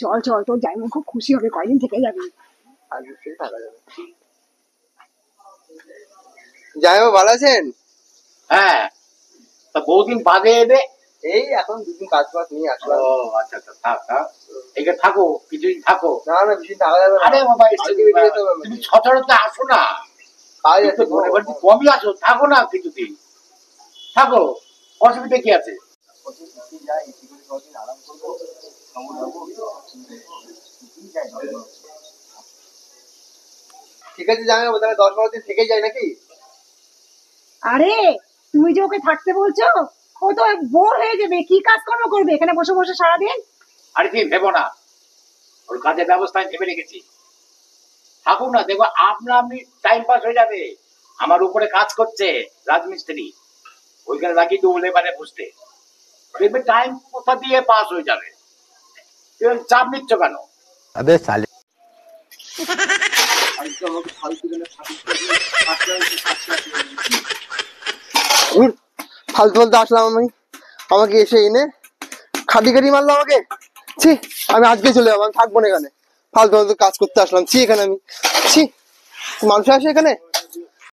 চল চল, তোর জামাই খুব খুশি হবে, কয়দিন থেকে যাবি। জামাইবাবু ভালো আছেন? হ্যাঁ, তা বহুদিন বাদে এলে। এই এখন দুদিন কাজ বাজ নিয়ে আসলাম। ও আচ্ছা আচ্ছা, থাক থাক, এখানে থাকো, কিছুদিন থাকো। না না, বেশি থাকা যাবে না। আরে বাবা, তুমি সচরাচর আসো না, কাজ আছে, মনে করছি কমই আসো, থাকো না কিছুদিন, থাকো, অসুবিধা কি আছে? ঠিক আছে জামাইবাবু, তাহলে 10-12 দিন থেকে যাই নাকি? আরে তুমি যে ওকে থাকতে বলছো, ও তো বোর হয়ে যাবে, কি কাজকর্ম করবে এখানে বসে বসে সারাদিন। আরে তুমি ভেবো না, ওর কাজের ব্যবস্থা আমি ভেবে রেখেছি, থাকুক না, দেখো আপনা আপনি টাইম পাস হয়ে যাবে। আমার উপরে কাজ করছে রাজমিস্ত্রি, ওইখানে লাগিয়ে তো লেবারে বুঝতে দেখবে টাইম কোথা দিয়ে পাস হয়ে যাবে। তুমি চাপ নিচ্ছ কেন? अबे साले ফালতু ফালতু আসলাম আমি, আমাকে এসে এনে খাটি খাটি মারলো আমাকে। ছি, আমি আজকে চলে যাবো, আমি থাকবো না এখানে। ফালতু ফালতু কাজ করতে আসলাম, ছি এখানে আমি। ছি, মানুষ আসে এখানে।